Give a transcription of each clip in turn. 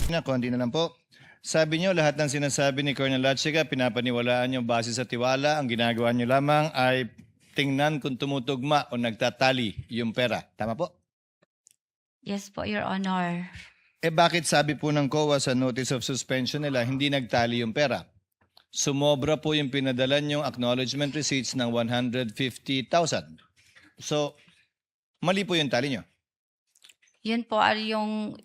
Konti na lang po. Sabi niyo lahat ng sinasabi ni Colonel Lachica, pinapaniwalaan niyo base sa tiwala. Ang ginagawa niyo lamang ay tingnan kung tumutugma o nagtatali yung pera. Tama po? Yes po, Your Honor. Bakit sabi po ng COA sa notice of suspension nila, hindi nagtali yung pera? Sumobra po yung pinadala niyong acknowledgement receipts ng 150,000. So, mali po yung tali niyo. Yun po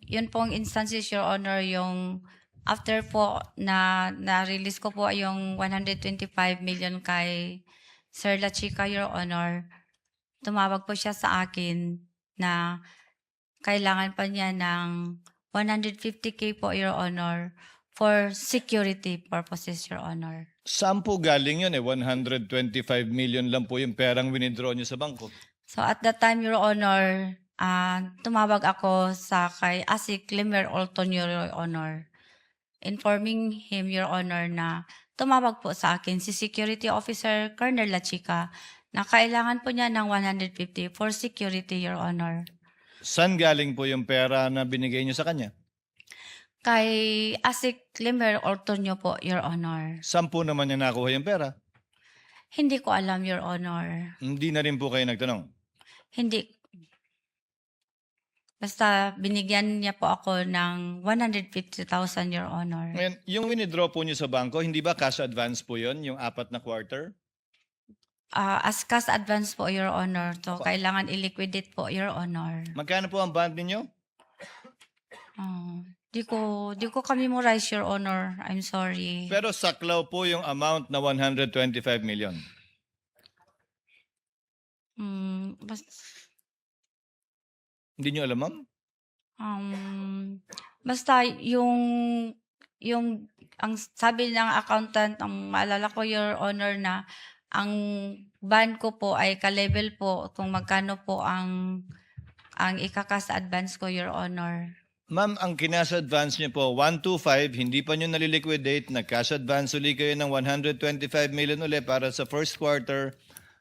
yun pong instances, Your Honor, yung after po na-release ko po yung 125 million kay Sir Lachica, Your Honor, tumawag po siya sa akin na kailangan pa niya ng 150K po, Your Honor, for security purposes, Your Honor. Saan po galing yun 125 million lang po yung perang winidraw niyo sa bangko. So at that time, Your Honor, tumawag ako sa kay Asik Limer Olton, Your Honor, informing him, Your Honor, na tumawag po sa akin si Security Officer Colonel Lachica na kailangan po niya ng 150 for security, Your Honor. Saan galing po yung pera na binigay niyo sa kanya? Kay Asik Limer Oltonio po, Your Honor. Saan po naman niya nakuha yung pera? Hindi ko alam, Your Honor. Hindi na rin po kayo nagtanong. Hindi. Basta binigyan niya po ako ng 150,000, Your Honor. Ngayon, yung winidraw po niyo sa bangko, hindi ba cash advance po yun, yung 4 na quarter? As cash advance po, Your Honor. So, kailangan i-liquidate po, Your Honor. Magkano po ang bond ninyo? Di ko ka-memorize, Your Honor. I'm sorry. Pero saklaw po yung amount na 125 million. Hindi niyo alam, ma'am? Basta ang sabi ng accountant, ang maalala ko, Your Honor, na ang ban ko po ay ka-level po kung magkano po ang ikakas advance ko, Your Honor. Ma'am, ang kinas advance niyo po, 125, hindi pa niyo naliliquidate, nag-cash advance uli kayo ng 125 million uli para sa first quarter.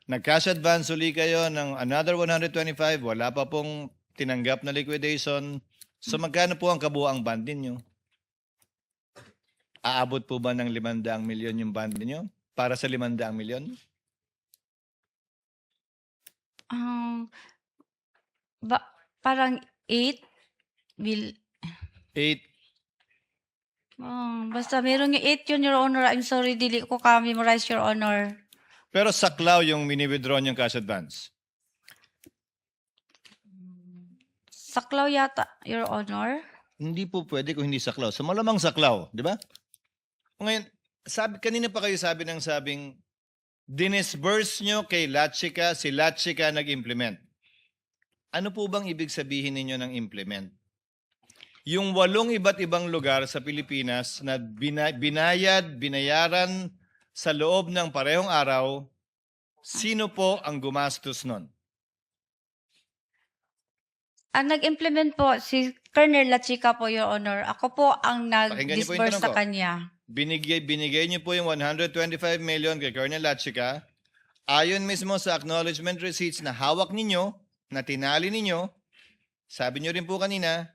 Nag-cash advance uli kayo ng another 125, wala pa pong tinanggap na liquidation. So magkano po ang kabuuang bond ninyo? Aabot po ba ng 500 milyon yung bond ninyo? Para sa 500 milyon? Parang 8 will... 8. Basta meron yung 8 yun, Your Honor. I'm sorry, dili ko ka-memorize, Your Honor. Pero saklaw yung mini-withdraw niyong cash advance. Saklaw yata, Your Honor. Hindi po pwede kung hindi saklaw. So malamang saklaw, di ba? Ngayon, kanina pa kayo sabing dinisburse nyo kay Lachica, si Lachica nag-implement. Ano po bang ibig sabihin ninyo ng implement? Yung 8 iba't ibang lugar sa Pilipinas na binayaran sa loob ng parehong araw, sino po ang gumastos nun? Ang nag-implement po, si Colonel Lachica po, Your Honor. Ako po ang Pakinggan niyo po yung nag-disburse tanong sa ko. kanya. Binigay niyo po yung 125 million kay Colonel Lachica. Ayon mismo sa acknowledgement receipts na hawak ninyo, na tinali ninyo, sabi niyo rin po kanina,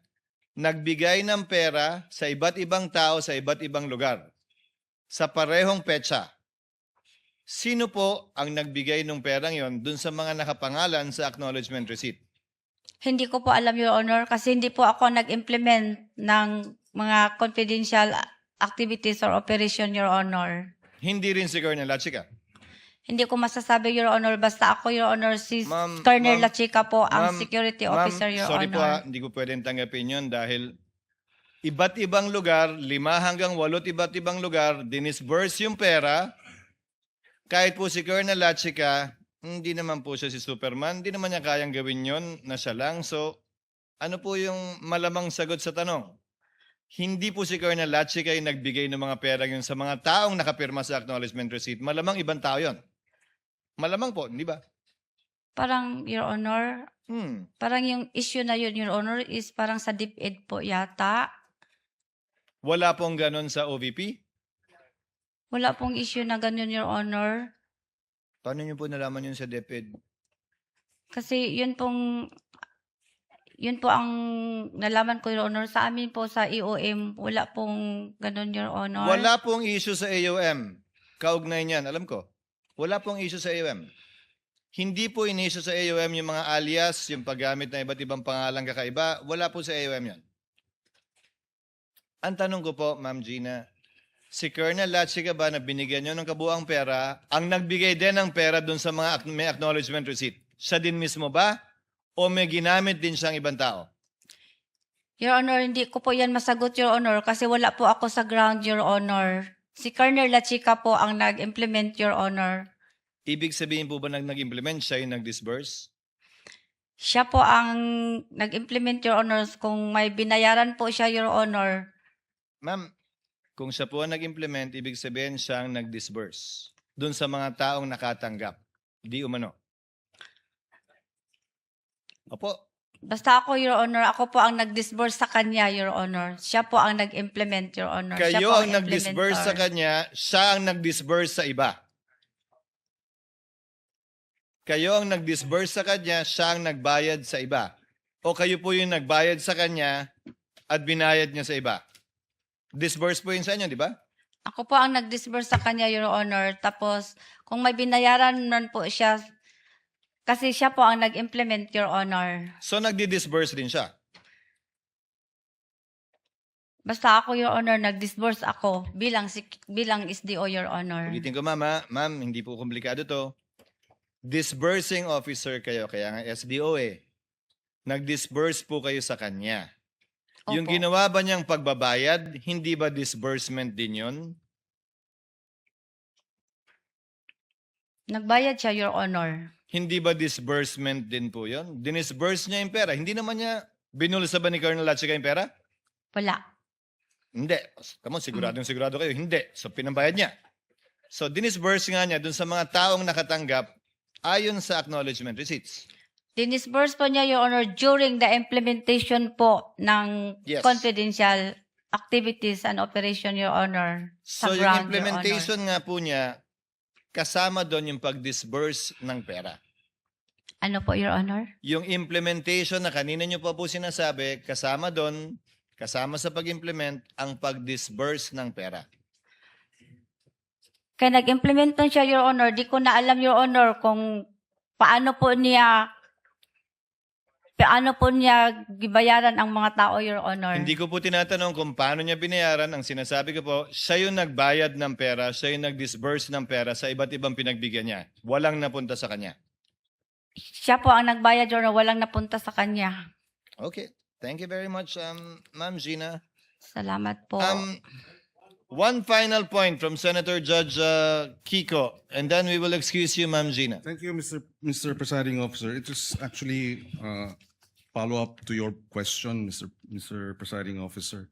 nagbigay ng pera sa iba't ibang tao sa iba't ibang lugar sa parehong petsa. Sino po ang nagbigay ng perang yon dun sa mga nakapangalan sa acknowledgement receipt? Hindi ko po alam, Your Honor, kasi hindi po ako nag-implement ng mga confidential activities or operation, Your Honor. Hindi rin si Colonel Lachica. Hindi ko masasabi, Your Honor. Basta ako, Your Honor, si Ma'am, Colonel ma'am, Lachica po, ang Ma'am, security officer, Your sorry po Honor. hindi ko pwedeng tanggapin yun dahil iba't ibang lugar, 5 hanggang 8 iba't ibang lugar, dinisburse yung pera. Kahit po si Colonel Lachica, hindi naman po siya si Superman, hindi naman niya kayang gawin yon na siya lang. So, ano po yung malamang sagot sa tanong? Hindi po si Colonel Lachica yung nagbigay ng mga pera yun sa mga taong nakapirma sa acknowledgement receipt. Malamang ibang tao yon. Malamang po, hindi ba? Parang, Your Honor, parang yung issue na yun, Your Honor, is parang sa DepEd po yata. Wala pong ganon sa OVP? Wala pong issue na ganyan, Your Honor. Paano niyo po nalaman yun sa DepEd? Kasi yun pong yun po ang nalaman ko, Your Honor. Sa amin po sa EOM, wala pong ganun, Your Honor. Wala pong issue sa AOM. Kaugnay niyan, alam ko. Wala pong issue sa AOM. Hindi po in-issue sa AOM yung mga alias, yung paggamit ng iba't ibang pangalang kakaiba. Wala po sa AOM yan. Ang tanong ko po, Ma'am Gina, si Colonel Lachica ba na binigyan nyo ng kabuang pera, ang nagbigay din ng pera dun sa mga may acknowledgement receipt? Siya din mismo ba? O may ginamit din siyang ibang tao? Your Honor, hindi ko po yan masagot, Your Honor, kasi wala po ako sa ground, Your Honor. Si Colonel Lachica po ang nag-implement, Your Honor. Ibig sabihin po ba nag-implement siya yung nag-disburse? Siya po ang nag-implement, Your Honor. Kung may binayaran po siya, Your Honor. Ma'am, kung siya po ang nag-implement, ibig sabihin siyang nag-disburse dun sa mga taong nakatanggap. Di umano. Opo. Basta ako, Your Honor, ako po ang nag-disburse sa kanya, Your Honor. Siya po ang nag-implement, Your Honor. Siya Kayo po ang nag-disburse sa implementor. kanya, siya ang nag-disburse sa iba. Kayo ang nag-disburse sa kanya, siya ang nagbayad sa iba. O kayo po yung nagbayad sa kanya at binayad niya sa iba. Disburse po yun sa inyo, di ba? Ako po ang nag-disburse sa kanya, Your Honor. Tapos, kung may binayaran nun po siya, kasi siya po ang nag-implement, Your Honor. So nagdi-disburse din siya. Basta ako, Your Honor, nag-disburse ako bilang SDO, Your Honor. Ulitin ko, ma'am, ma'am, hindi po komplikado to. Disbursing officer kayo, kaya nga SDO eh. Nag-disburse po kayo sa kanya. Yung Opo. ginawa ba niyang pagbabayad, hindi ba disbursement din yun? Nagbayad siya, Your Honor. Hindi ba disbursement din po yun? Dinisburse niya yung pera. Hindi naman niya binulsa ba ni Colonel Lachica yung pera? Wala. Hindi. Come on, sigurado kayo. Hindi. So, pinambayad niya. So, dinisburse nga niya dun sa mga taong nakatanggap ayon sa acknowledgement receipts. Dinisburse po niya, Your Honor, during the implementation po ng Yes. confidential activities and operation, Your Honor. So, Sa yung ground, Your implementation nga po niya, kasama doon yung pag-disburse ng pera. Ano po, Your Honor? Yung implementation na kanina nyo pa po sinasabi, kasama doon, kasama sa pag-implement, ang pag-disburse ng pera. Kaya nag-implement nun siya, Your Honor. Di ko na alam, Your Honor, kung paano po niya gibayaran ang mga tao, Your Honor. Hindi ko po tinatanong kung paano niya binayaran. Ang sinasabi ko po, siya yung nagbayad ng pera, siya yung nag-disburse ng pera sa iba't ibang pinagbigyan niya. Walang napunta sa kanya. Siya po ang nagbayad, Your Honor. Walang napunta sa kanya. Okay. Thank you very much, Ma'am Gina. Salamat po. One final point from Senator Judge Kiko, and then we will excuse you, Ma'am Gina. Thank you, Mr. Presiding Officer. It is actually follow-up to your question, Mr. Presiding Officer.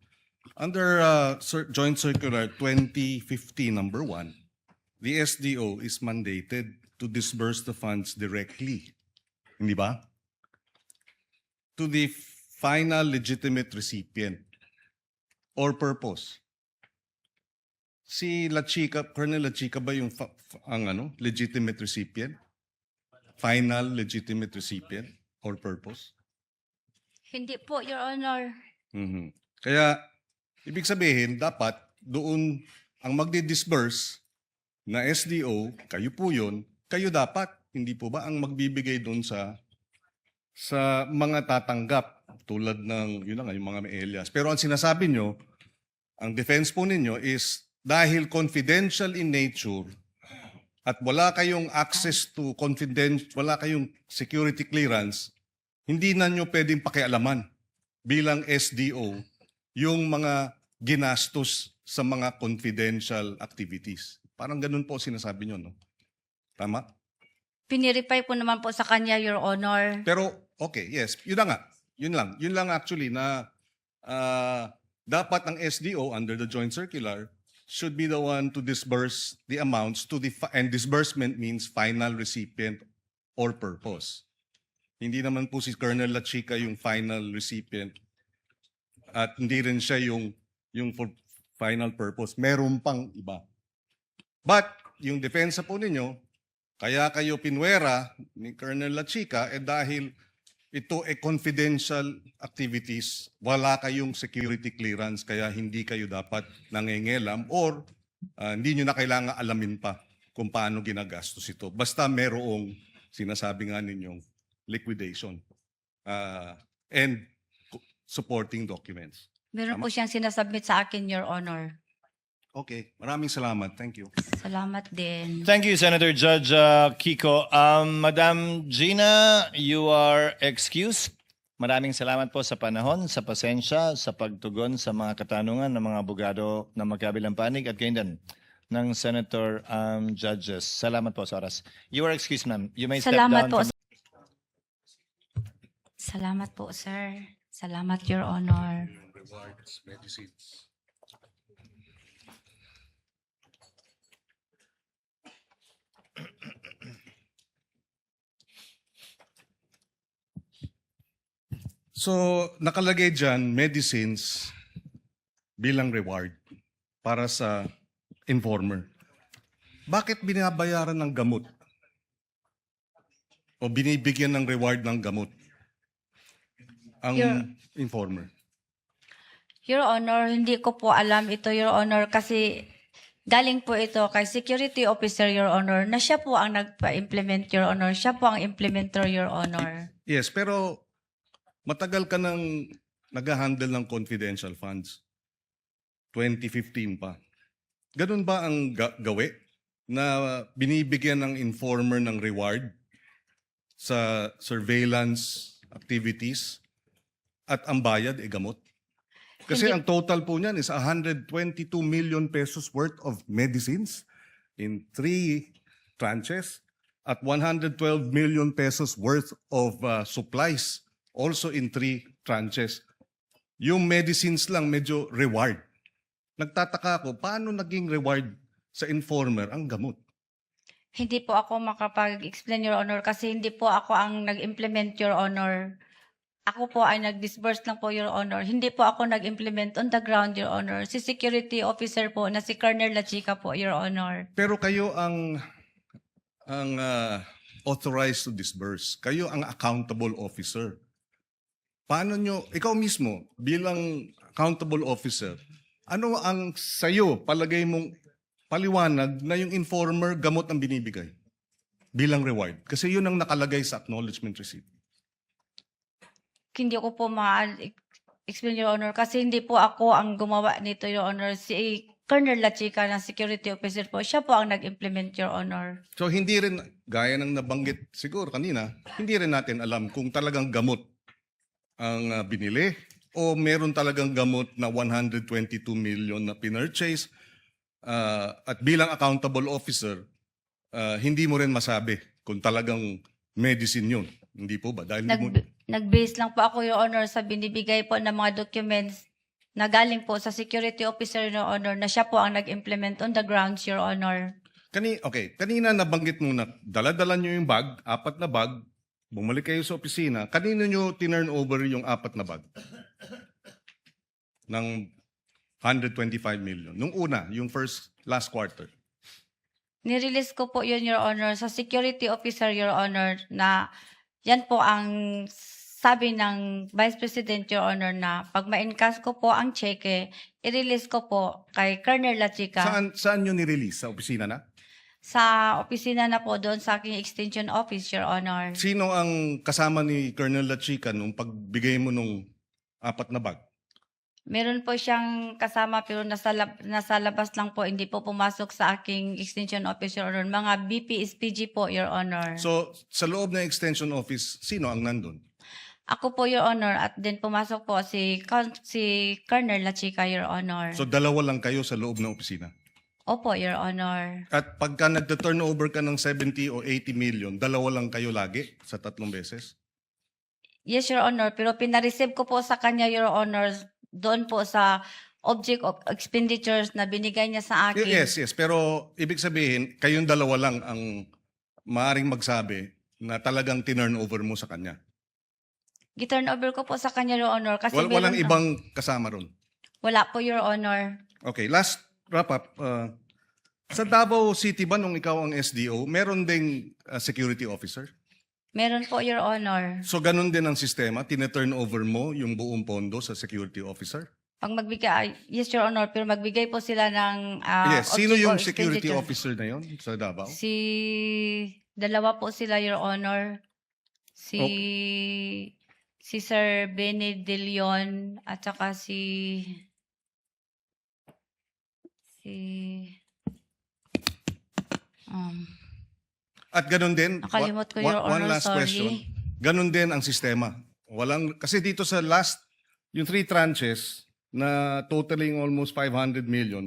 Under Joint Circular 2015 number 1, the SDO is mandated to disburse the funds directly, hindi ba? To the final legitimate recipient or purpose. Si Lachica, Colonel Lachica ba yung legitimate recipient? Final legitimate recipient or purpose? Hindi po, Your Honor. Mhm. Kaya, ibig sabihin, dapat doon ang magdi-disburse na SDO, kayo po yun, kayo dapat, hindi po ba ang magbibigay doon sa mga tatanggap tulad ng, yun na nga, yung mga may alias. Pero ang sinasabi nyo, ang defense po ninyo is dahil confidential in nature at wala kayong access to wala kayong security clearance, hindi na nyo pwedeng pakialaman bilang SDO yung mga ginastos sa mga confidential activities. Parang ganun po sinasabi nyo, no? Tama? Pinirify po naman po sa kanya, Your Honor. Pero, okay, yes. Yun na nga. Yun lang. Yun lang actually na dapat ang SDO under the Joint Circular should be the one to disburse the amounts to and disbursement means final recipient or purpose. Hindi naman po si Colonel Lachica yung final recipient at hindi rin siya yung for final purpose. Meron pang iba. But, yung depensa po ninyo, kaya kayo pinwera ni Colonel Lachica dahil ito confidential activities, wala kayong security clearance kaya hindi kayo dapat nangengelam or hindi nyo na kailangan alamin pa kung paano ginagastos ito. Basta merong sinasabi nga ninyong liquidation and supporting documents. Meron po siyang sinasubmit sa akin, Your Honor. Okay, maraming salamat. Thank you. Salamat din. Thank you, Senator Judge Kiko. Madam Gina, you are excused. Maraming salamat po sa panahon, sa pasensya, sa pagtugon sa mga katanungan ng mga abogado ng magkabilang panig at gayon din ng Senator Judges. Salamat po sa oras. You are excused, ma'am. You may step Salamat down. po. Salamat po, sir. Salamat, Your Honor. Rewards, medicines. So, nakalagay dyan, medicines bilang reward para sa informer. Bakit binabayaran ng gamot? O binibigyan ng reward ng gamot ang informer? Your Honor, hindi ko po alam ito, Your Honor, kasi galing po ito kay Security Officer, Your Honor, na siya po ang nagpa-implement, Your Honor. Siya po ang implementer, Your Honor. Yes, pero matagal ka nang nag-handle ng confidential funds. 2015 pa. Ganun ba ang gawi na binibigyan ng informer ng reward sa surveillance activities at ang bayad ay gamot? Kasi Hindi. ang total po niyan is 122 million pesos worth of medicines in 3 tranches at 112 million pesos worth of supplies also in 3 tranches. Yung medicines lang medyo reward. Nagtataka ako, paano naging reward sa informer ang gamot? Hindi po ako makapag-explain, Your Honor, kasi hindi po ako ang nag-implement, Your Honor. Ako po ay nag-disburse lang po, Your Honor. Hindi po ako nag-implement on the ground, Your Honor. Si Security Officer po na si Colonel Lachica po, Your Honor. Pero kayo ang authorized to disburse. Kayo ang accountable officer. Paano nyo, ikaw mismo bilang accountable officer, ano ang sayo, palagay mong paliwanag na yung informer gamot ang binibigay bilang reward? Kasi yun ang nakalagay sa acknowledgement receipt. Hindi ko po ma-explain, Your Honor, kasi hindi po ako ang gumawa nito, Your Honor. Si Colonel Lachica ng Security Officer po, siya po ang nag-implement, Your Honor. So hindi rin, gaya ng nabanggit siguro kanina, hindi rin natin alam kung talagang gamot ang binili o meron talagang gamot na 122 million na pinurchase at bilang accountable officer, hindi mo rin masabi kung talagang medicine yun. Hindi po ba? Dahil Nag-base lang po ako, Your Honor, sa binibigay po ng mga documents na galing po sa Security Officer, Your Honor, na siya po ang nag-implement on the grounds, Your Honor. Kanina nabanggit mo na dala-dala nyo yung bag, 4 na bag, bumalik kayo sa opisina, kanino nyo tinurn over yung 4 na bag? Ng 125 million. Nung una, yung last quarter. Nirelease ko po yun, Your Honor, sa Security Officer, Your Honor, na yan po ang sabi ng Vice President, Your Honor, na pag ma-encash ko po ang cheque, i-release ko po kay Colonel Lachica. Saan nyo nirelease? Sa opisina na? Sa opisina na po doon sa aking extension office, Your Honor. Sino ang kasama ni Colonel Lachica nung pagbigay mo nung 4 na bag? Meron po siyang kasama pero nasa labas lang po, hindi po pumasok sa aking extension office, Your Honor. Mga BPSPG po, Your Honor. So, sa loob ng extension office, sino ang nandun? Ako po, Your Honor, at then pumasok po si Colonel Lachica, Your Honor. So, 2 lang kayo sa loob ng opisina. Opo, Your Honor. At pagka nagta-turnover ka ng 70 o 80 million, 2 lang kayo lagi sa 3 beses? Yes, Your Honor, pero pinareceive ko po sa kanya, Your Honor, doon po sa object of expenditures na binigay niya sa akin. Yes. Pero ibig sabihin, kayong 2 lang ang maaaring magsabi na talagang tinurn over mo sa kanya. Giturn over ko po sa kanya, Your Honor. Kasi Walang meron- ibang kasama ron. Wala po, Your Honor. Okay, last wrap up. Sa Davao City ba nung ikaw ang SDO, meron ding security officer? Meron po, Your Honor. So ganun din ang sistema, tineturn over mo yung buong pondo sa security officer? Pag magbigay, yes, Your Honor, pero magbigay po sila ng Yes, sino object yung or security expenditure. officer na yon sa Davao? Dalawa po sila, Your Honor. Si Sir Benny De Leon at saka si At ganun din, nakalimot ko, one- Your one Honor, last sorry. question. Ganun din ang sistema. Kasi dito sa yung 3 tranches na totaling almost 500 million,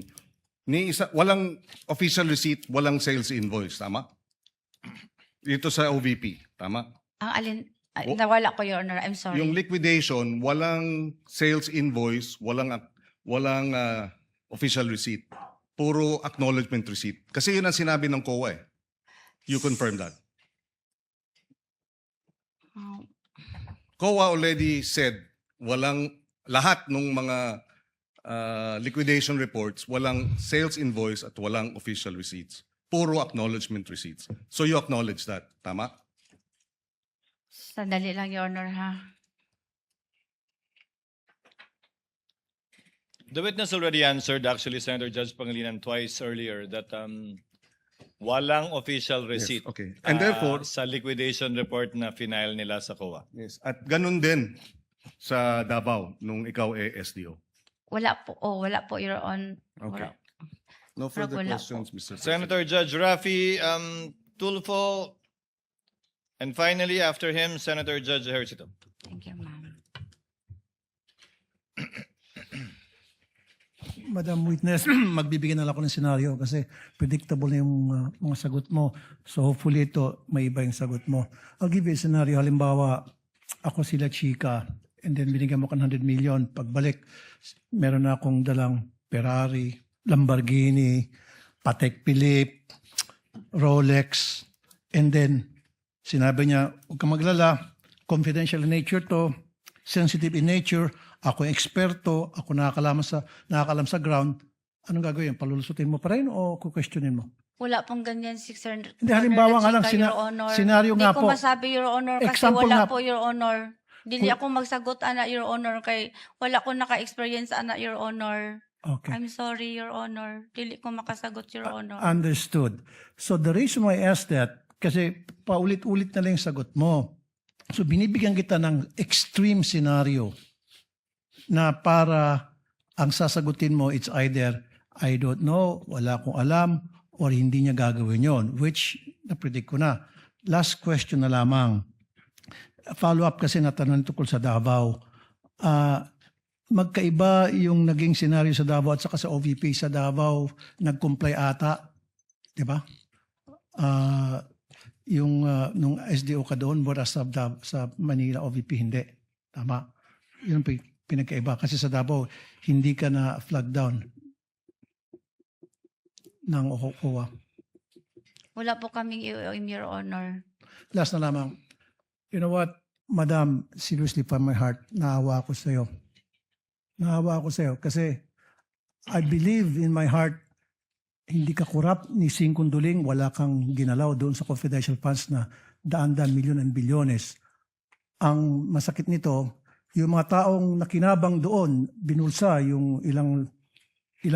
walang official receipt, walang sales invoice, tama? Dito sa OVP, tama? Ang alin, Oh. nawala ko, Your Honor, I'm sorry. Yung liquidation, walang sales invoice, walang official receipt. Puro acknowledgement receipt. Kasi yun ang sinabi ng COA eh. You confirm that. Um, COA already said lahat ng mga liquidation reports, walang sales invoice at walang official receipts. Puro acknowledgement receipts. So you acknowledge that, tama? Sandali lang, Your Honor, ha? The witness already answered, actually, Senator Judge Pangilinan twice earlier that walang official receipt. Yes, okay. And therefore, sa liquidation report na final nila sa COA. yes, at ganun din sa Davao nung ikaw SDO. Wala po, Your Honor. Okay. Wala. No further Wala questions, Mr. President. Senator Judge Rafi Tulfo, and finally, after him, Senator Judge Ejercito. Thank you, ma'am. Madam Witness, magbibigay na lang ako ng senaryo kasi predictable na yung mga sagot mo. So hopefully ito, may iba yung sagot mo. I'll give you a scenario. Halimbawa, ako sila Chika and then binigyan mo ka ng 100 million. Pagbalik, meron na akong dalang Ferrari, Lamborghini, Patek Philippe, Rolex, and then sinabi niya, huwag kang maglala, confidential in nature to, sensitive in nature, ako yung eksperto, ako nakakalam sa ground, anong gagawin? Palulusutin mo pa rin o kukwestiyonin mo? Wala pong ganyan, Sir. Hindi, halimbawa nga lang, Your Honor. senaryo nga Hindi po. ko masabi, Your Honor, kasi Example wala nga. po, Your Honor. Dili ako magsagot, ana, Your Honor, kay wala ko naka-experience, ana, Your Honor. Okay. I'm sorry, Your Honor. Dili ko makasagot, Your Honor. Understood. So the reason why I asked that, kasi paulit-ulit na lang yung sagot mo. So binibigyan kita ng extreme scenario na para ang sasagutin mo, it's either I don't know, wala akong alam, or hindi niya gagawin yon, which na-predict ko na. Last question na lamang. Follow-up kasi natanong tungkol sa Davao. Magkaiba yung naging senaryo sa Davao at saka sa OVP. Sa Davao, nag-comply ata, di ba? Nung SDO ka doon, wala sa Manila OVP, hindi. Tama. Yun ang pinagkaiba. Kasi sa Davao, hindi ka na flag down ng OCOA. Wala po kaming IOM, Your Honor. Last na lamang. You know what, Madam, seriously from my heart, naawa ako sa iyo. Naawa ako sa iyo kasi I believe in my heart, hindi ka korap ni Singkong Duling, wala kang ginalaw doon sa confidential funds na daan-daan, milyon and bilyones. Ang masakit nito, yung mga taong nakinabang doon, binulsa yung ilang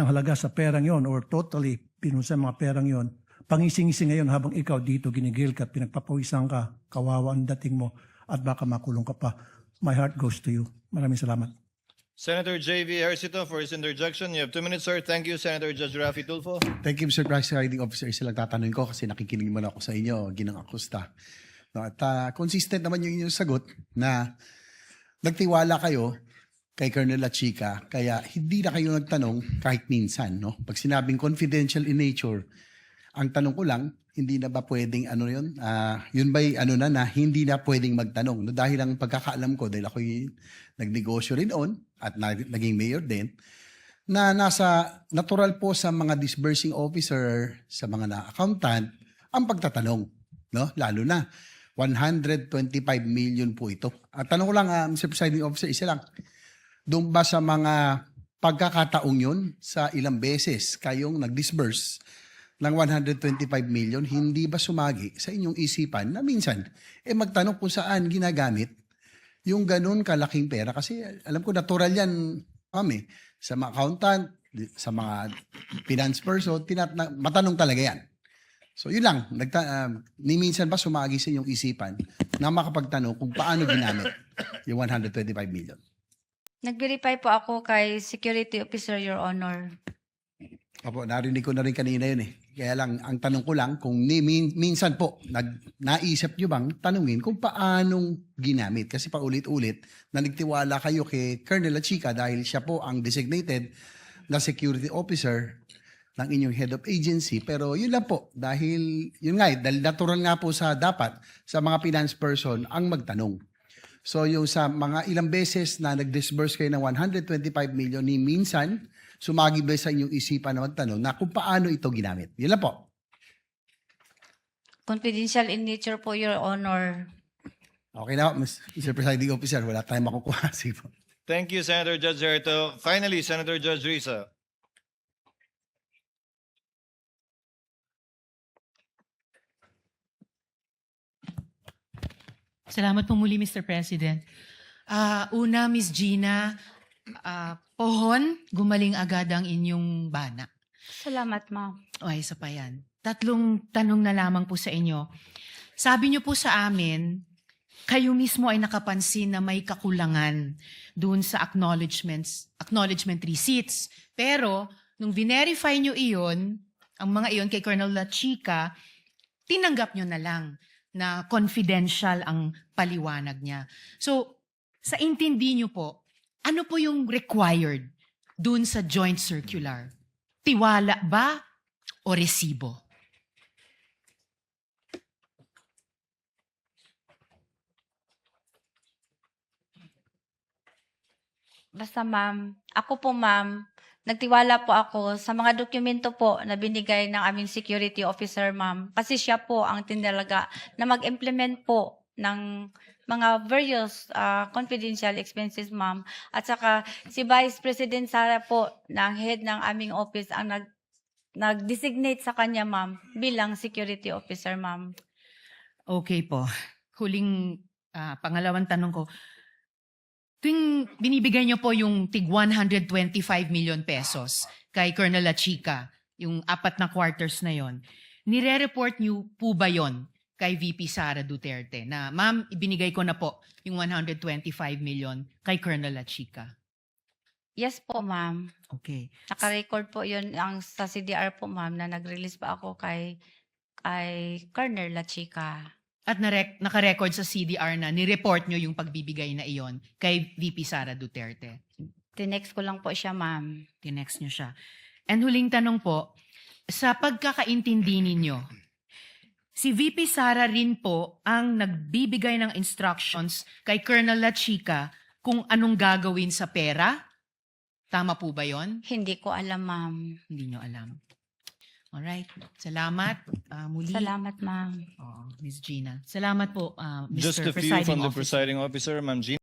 halaga sa perang yon or totally binulsa mga perang yon. Pangising-ising ngayon habang ikaw dito ginigil ka, pinagpapawisan ka, kawawa ang dating mo at baka makulong ka pa. My heart goes to you. Maraming salamat. Senator J.V. Ejercito for his interjection. You have 2 minutes, sir. Thank you, Senator Judge Rafi Tulfo. Thank you, Mr. Presiding Officer. Isa lang tatanungin ko kasi nakikinig man ako sa inyo, Ginang Acosta. No, at consistent naman yung inyong sagot na nagtiwala kayo kay Colonel Lachica, kaya hindi na kayo nagtanong kahit minsan. No? Pag sinabing confidential in nature, ang tanong ko lang, hindi na ba pwedeng yun? Yun ba'y na hindi na pwedeng magtanong? No? Dahil ang pagkakaalam ko, dahil ako'y nagnegosyo rin on at naging mayor din, na nasa natural po sa mga disbursing officer, sa mga na-accountant, ang pagtatanong. No? Lalo na, 125 million po ito. At tanong ko lang, Mr. Presiding Officer, isa lang. Doon ba sa mga pagkakataong yun, sa ilang beses kayong nag-disburse ng 125 million, hindi ba sumagi sa inyong isipan na minsan, magtanong kung saan ginagamit yung ganun kalaking pera? Kasi alam ko natural yan, ma'am sa mga accountant, sa mga finance person, matanong talaga yan. So yun lang, ni minsan ba sumagi sa inyong isipan na makapagtanong kung paano ginamit yung 125 million? Nag-verify po ako kay security officer, Your Honor. Opo, narinig ko na rin kanina yun Kaya lang, ang tanong ko lang, kung minsan po, naisip nyo bang tanungin kung paanong ginamit? Kasi paulit-ulit, na nagtiwala kayo kay Colonel Lachica dahil siya po ang designated na security officer ng inyong head of agency. Pero yun lang po, dahil dahil natural nga po dapat sa mga finance person ang magtanong. So yung sa mga ilang beses na nag-disburse kayo ng 125 million, ni minsan, sumagi ba sa inyong isipan na magtanong na kung paano ito ginamit? Yun lang po. Confidential in nature po, Your Honor. Okay na, Mr. Presiding Officer, wala tayong makukuha. Sige po. Thank you, Senator Judge Zerto. Finally, Senator Judge Risa. Salamat po muli, Mr. President. Una, Ms. Gina, pohon, gumaling agad ang inyong bana. Salamat, ma'am. Okay, isa pa yan. 3 tanong na lamang po sa inyo. Sabi niyo po sa amin, kayo mismo ay nakapansin na may kakulangan doon sa acknowledgement receipts. Pero, nung verify niyo iyon, ang mga iyon kay Colonel Lachica, tinanggap niyo na lang na confidential ang paliwanag niya. So, sa intindi niyo po, ano po yung required dun sa joint circular? Tiwala ba o resibo? Basta ma'am, ako po ma'am, nagtiwala po ako sa mga dokumento po na binigay ng aming security officer ma'am. Kasi siya po ang tinalaga na mag-implement po ng mga various confidential expenses ma'am. At saka si Vice President Sara po ng head ng aming office ang nag-designate sa kanya ma'am bilang security officer ma'am. Okay po. Huling pangalawang tanong ko. Tuwing binibigay niyo po yung tig 125 million pesos kay Colonel Lachica, yung 4 na quarters na yon, nire-report niyo po ba yon kay VP Sara Duterte na, ma'am, ibinigay ko na po yung 125 million kay Colonel Lachica? Yes po ma'am. Okay. Naka-record po yun ang sa CDR po ma'am na nag-release pa ako kay Colonel Lachica. At naka-record sa CDR na nireport nyo yung pagbibigay na iyon kay VP Sara Duterte. Tinext ko lang po siya ma'am. Tinext nyo siya. And huling tanong po, sa pagkakaintindi ninyo, si VP Sara rin po ang nagbibigay ng instructions kay Colonel Lachica kung anong gagawin sa pera? Tama po ba yon? Hindi ko alam ma'am. Hindi nyo alam. Alright. Salamat. Muli. Salamat ma'am. Ms. Gina. Salamat po, Mr. Just a few Presiding from the Officer. presiding officer, Ma'am Jean.